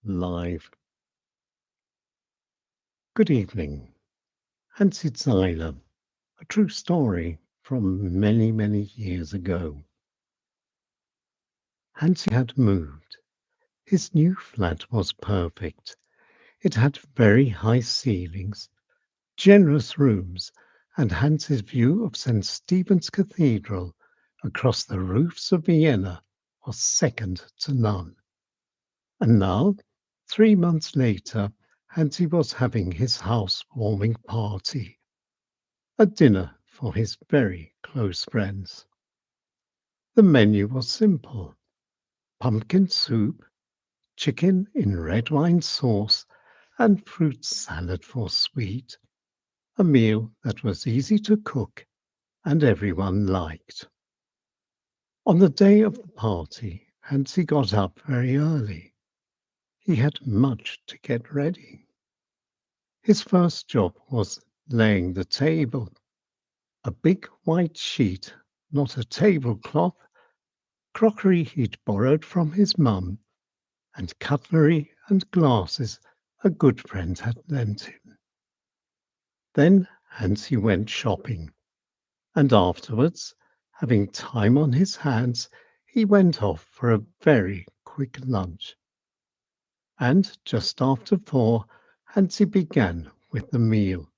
live. Good evening. Hansi Zeiler, a true story from many, many years ago. Hansi had moved. His new flat was perfect. It had very high ceilings, generous rooms, and Hansi's view of St. Stephen's Cathedral across the roofs of Vienna was second to none. And now, 3 months later, Hansi was having his housewarming party, a dinner for his very close friends. The menu was simple: pumpkin soup, chicken in red wine sauce, and fruit salad for sweet, a meal that was easy to cook and everyone liked. On the day of the party, Hansi got up very early. He had much to get ready. His first job was laying the table, a big white sheet, not a tablecloth, crockery he'd borrowed from his mum, and cutlery and glasses a good friend had lent him. Then Hansi went shopping, and afterwards, having time on his hands, he went off for a very quick lunch. And just after 4, Hansi began with the meal,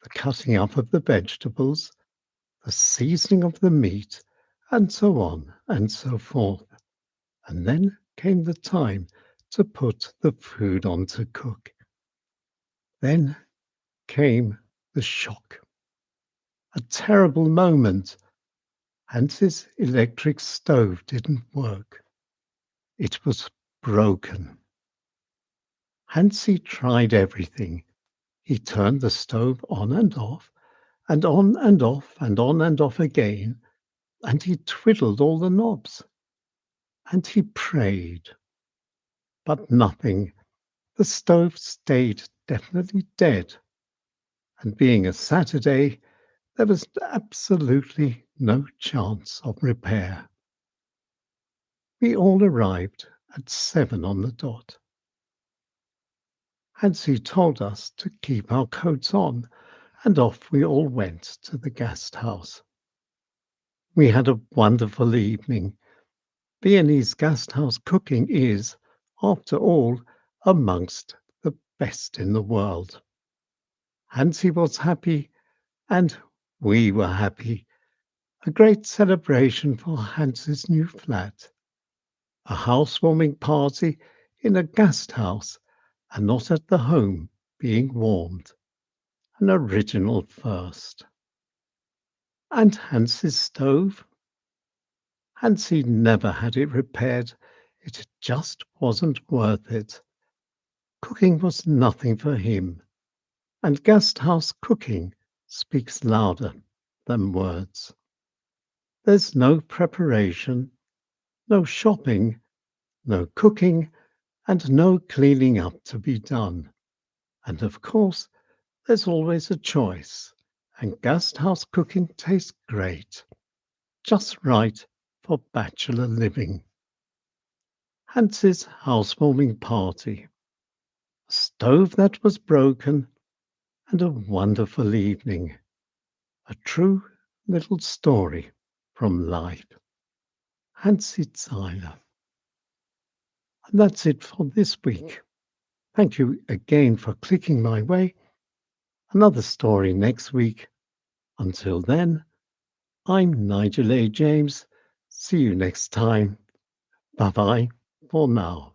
the cutting up of the vegetables, the seasoning of the meat, and so on and so forth. And then came the time to put the food on to cook. Then came the shock. A terrible moment. Hansi's electric stove didn't work. It was broken. Hansi tried everything. He turned the stove on and off, and on and off, and on and off again, and he twiddled all the knobs. And he prayed. But nothing. The stove stayed definitely dead. And being a Saturday, there was absolutely no chance of repair. We all arrived at 7 on the dot. Hansi told us to keep our coats on, and off we all went to the guest house. We had a wonderful evening. Viennese guest house cooking is, after all, amongst the best in the world. Hansi was happy, and we were happy. A great celebration for Hansi's new flat. A housewarming party in a guest house and not at the home being warmed. An original first. And Hansi's stove? Hansi never had it repaired. It just wasn't worth it. Cooking was nothing for him, and guest house cooking speaks louder than words. There's no preparation, no shopping, no cooking, and no cleaning up to be done. And of course, there's always a choice, and guest house cooking tastes great, just right for bachelor living. Hansi's housewarming party, a stove that was broken, and a wonderful evening. A true little story from life. Hansi Zeiler. And that's it for this week. Thank you again for clicking my way. Another story next week. Until then, I'm Nigel A. James. See you next time. Bye bye for now.